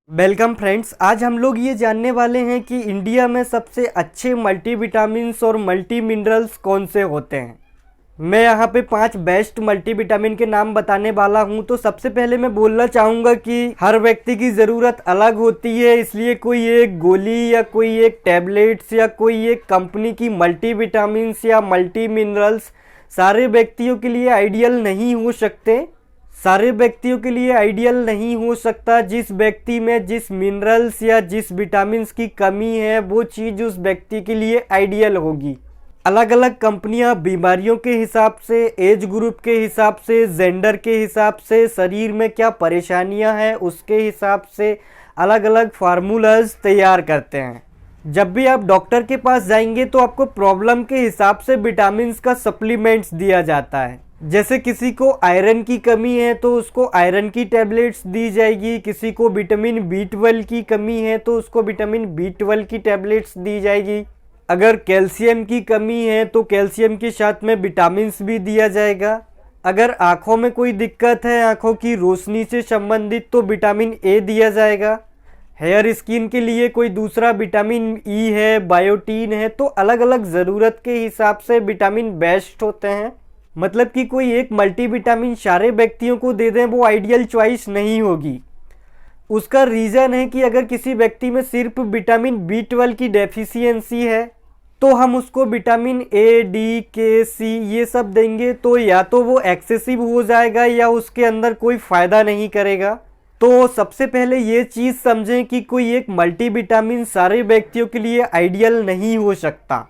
Welcome friends, आज हम लोग ये जानने वाले हैं कि इंडिया में सबसे अच्छे मल्टीविटामिन्स और मल्टी मिनरल्स कौन से होते हैं। मैं यहाँ पे 5 बेस्ट मल्टीविटामिन के नाम बताने वाला हूँ। तो सबसे पहले मैं बोलना चाहूँगा कि हर व्यक्ति की ज़रूरत अलग होती है, इसलिए कोई एक गोली या कोई एक टैबलेट्स या कोई एक कंपनी की मल्टीविटामिन्स या मल्टी मिनरल्स सारे व्यक्तियों के लिए आइडियल नहीं हो सकते। सारे व्यक्तियों के लिए आइडियल नहीं हो सकता। जिस व्यक्ति में जिस मिनरल्स या जिस विटामिन्स की कमी है वो चीज़ उस व्यक्ति के लिए आइडियल होगी। अलग अलग कंपनियां बीमारियों के हिसाब से, एज ग्रुप के हिसाब से, जेंडर के हिसाब से, शरीर में क्या परेशानियां हैं उसके हिसाब से अलग अलग फार्मूलाज तैयार करते हैं। जब भी आप डॉक्टर के पास जाएंगे तो आपको प्रॉब्लम के हिसाब से विटामिन्स का सप्लीमेंट्स दिया जाता है। जैसे किसी को आयरन की कमी है तो उसको आयरन की टैबलेट्स दी जाएगी, किसी को विटामिन B12 की कमी है तो उसको विटामिन B12 की टैबलेट्स दी जाएगी। अगर कैल्शियम की कमी है तो कैल्शियम के साथ में विटामिन्स भी दिया जाएगा। अगर आँखों में कोई दिक्कत है, आँखों की रोशनी से संबंधित, तो विटामिन A दिया जाएगा। हेयर स्किन के लिए कोई दूसरा विटामिन E है, बायोटीन है। तो अलग अलग ज़रूरत के हिसाब से विटामिन बेस्ट होते हैं। मतलब कि कोई एक मल्टीविटामिन सारे व्यक्तियों को दे दें वो आइडियल चॉइस नहीं होगी। उसका रीज़न है कि अगर किसी व्यक्ति में सिर्फ विटामिन B12 की डेफिशिएंसी है तो हम उसको vitamin A, D, K, C ये सब देंगे तो या तो वो एक्सेसिव हो जाएगा या उसके अंदर कोई फ़ायदा नहीं करेगा। तो सबसे पहले ये चीज़ समझें कि कोई एक मल्टीविटामिन सारे व्यक्तियों के लिए आइडियल नहीं हो सकता।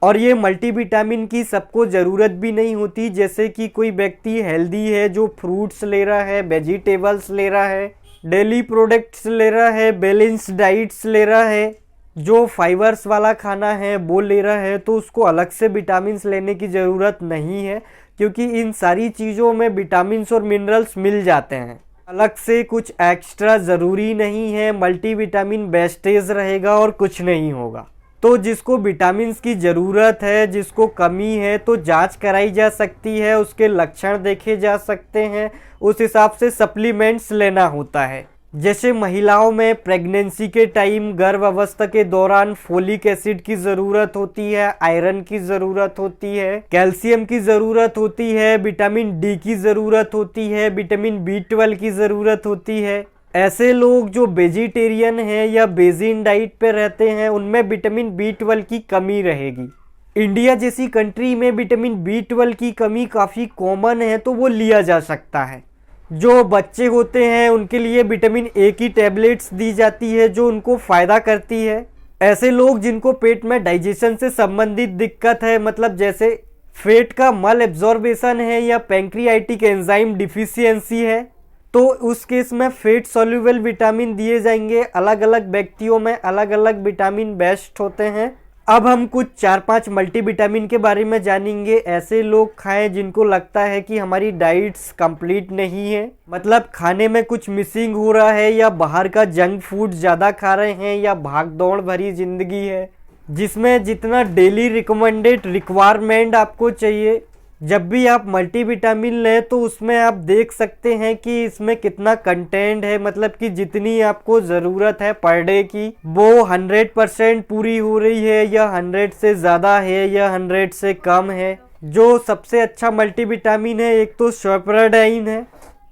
और ये मल्टीविटामिन की सबको ज़रूरत भी नहीं होती। जैसे कि कोई व्यक्ति हेल्दी है जो फ्रूट्स ले रहा है, वेजिटेबल्स ले रहा है, डेली प्रोडक्ट्स ले रहा है, बैलेंस डाइट्स ले रहा है, जो फाइबर्स वाला खाना है वो ले रहा है, तो उसको अलग से विटामिन्स लेने की ज़रूरत नहीं है, क्योंकि इन सारी चीज़ों में विटामिन्स और मिनरल्स मिल जाते हैं। अलग से कुछ एक्स्ट्रा ज़रूरी नहीं है। मल्टीविटामिन बेस्टेज रहेगा और कुछ नहीं होगा। तो जिसको विटामिन्स की ज़रूरत है, जिसको कमी है, तो जांच कराई जा सकती है, उसके लक्षण देखे जा सकते हैं, उस हिसाब से सप्लीमेंट्स लेना होता है। जैसे महिलाओं में प्रेगनेंसी के टाइम, गर्भ अवस्था के दौरान फोलिक एसिड की ज़रूरत होती है, आयरन की ज़रूरत होती है, कैल्शियम की ज़रूरत होती है, विटामिन D की ज़रूरत होती है, विटामिन B12 की ज़रूरत होती है। ऐसे लोग जो वेजिटेरियन हैं या बेजिन डाइट पे रहते हैं उनमें विटामिन B12 की कमी रहेगी। इंडिया जैसी कंट्री में विटामिन B12 की कमी काफ़ी कॉमन है तो वो लिया जा सकता है। जो बच्चे होते हैं उनके लिए विटामिन A की टैबलेट्स दी जाती है जो उनको फ़ायदा करती है। ऐसे लोग जिनको पेट में डाइजेशन से संबंधित दिक्कत है, मतलब जैसे फैट का मल एब्जॉर्बेशन है या पैंक्रियाटिक एंजाइम डिफिशियंसी है, तो उस केस में फैट सॉल्युबल विटामिन दिए जाएंगे। अलग अलग व्यक्तियों में अलग अलग विटामिन बेस्ट होते हैं। अब हम कुछ 4-5 मल्टीविटामिन के बारे में जानेंगे। ऐसे लोग खाएं जिनको लगता है कि हमारी डाइट्स कंप्लीट नहीं है, मतलब खाने में कुछ मिसिंग हो रहा है, या बाहर का जंक फूड ज़्यादा खा रहे हैं, या भाग दौड़ भरी ज़िंदगी है जिसमें जितना डेली रिकमेंडेड रिक्वायरमेंट आपको चाहिए। जब भी आप मल्टीविटामिन लें तो उसमें आप देख सकते हैं कि इसमें कितना कंटेंट है, मतलब कि जितनी आपको ज़रूरत है पर डे की वो 100% पूरी हो रही है, या 100 से ज़्यादा है, या 100 से कम है। जो सबसे अच्छा मल्टीविटामिन है, एक तो सर्पराडाइन है,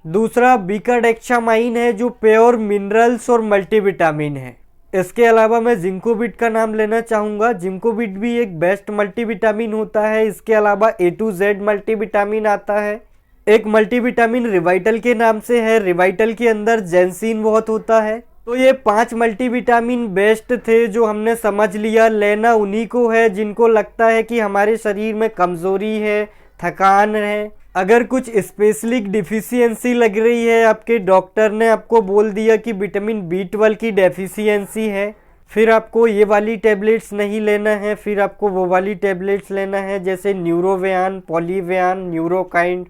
दूसरा बीकाडेक्सामाइन है जो प्योर मिनरल्स और मल्टीविटामिन है। इसके अलावा मैं जिंकोबिट का नाम लेना चाहूँगा। जिंकोबिट भी एक बेस्ट मल्टीविटामिन होता है। इसके अलावा A to Z मल्टीविटामिन आता है। एक मल्टीविटामिन रिवाइटल के नाम से है। रिवाइटल के अंदर जेंसिन बहुत होता है। तो ये 5 मल्टीविटामिन बेस्ट थे जो हमने समझ लिया। लेना उन्हीं को है जिनको लगता है कि हमारे शरीर में कमज़ोरी है, थकान है। अगर कुछ स्पेसिफिक डिफिशियंसी लग रही है, आपके डॉक्टर ने आपको बोल दिया कि विटामिन B12 की डेफिशिएंसी है, फिर आपको ये वाली टैबलेट्स नहीं लेना है, फिर आपको वो वाली टैबलेट्स लेना है, जैसे न्यूरोवियान, पॉलीवियान, न्यूरोकाइंड,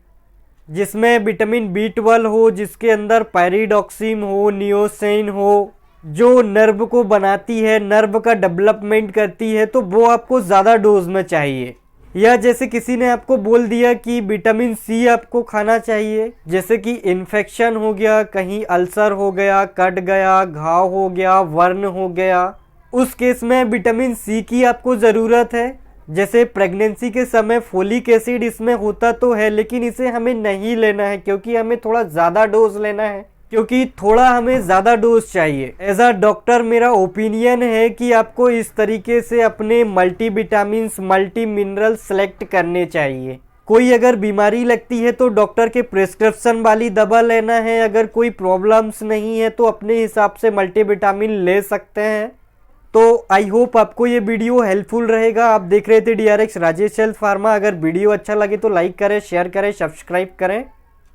जिसमें विटामिन B12 हो, जिसके अंदर पायरिडॉक्सिन हो, नियोसिन हो, जो नर्व को बनाती है, नर्व का डेवलपमेंट करती है, तो वो आपको ज़्यादा डोज में चाहिए। या जैसे किसी ने आपको बोल दिया कि विटामिन सी आपको खाना चाहिए, जैसे कि इन्फेक्शन हो गया, कहीं अल्सर हो गया, कट गया, घाव हो गया, वर्न हो गया, उस केस में विटामिन सी की आपको ज़रूरत है। जैसे प्रेगनेंसी के समय फोलिक एसिड इसमें होता तो है, लेकिन इसे हमें नहीं लेना है क्योंकि हमें थोड़ा ज़्यादा डोज लेना है, क्योंकि थोड़ा हमें ज़्यादा डोज चाहिए। एज अ डॉक्टर मेरा ओपिनियन है कि आपको इस तरीके से अपने मल्टीविटामिन्स, मल्टी मिनरल सेलेक्ट करने चाहिए। कोई अगर बीमारी लगती है तो डॉक्टर के प्रिस्क्रिप्शन वाली दवा लेना है, अगर कोई प्रॉब्लम्स नहीं है तो अपने हिसाब से मल्टीविटामिन ले सकते हैं। तो आई होप आपको ये वीडियो हेल्पफुल रहेगा। आप देख रहे थे DRX राजेश हेल्थ फार्मा। अगर वीडियो अच्छा लगे तो लाइक करें, शेयर करें, सब्सक्राइब करें।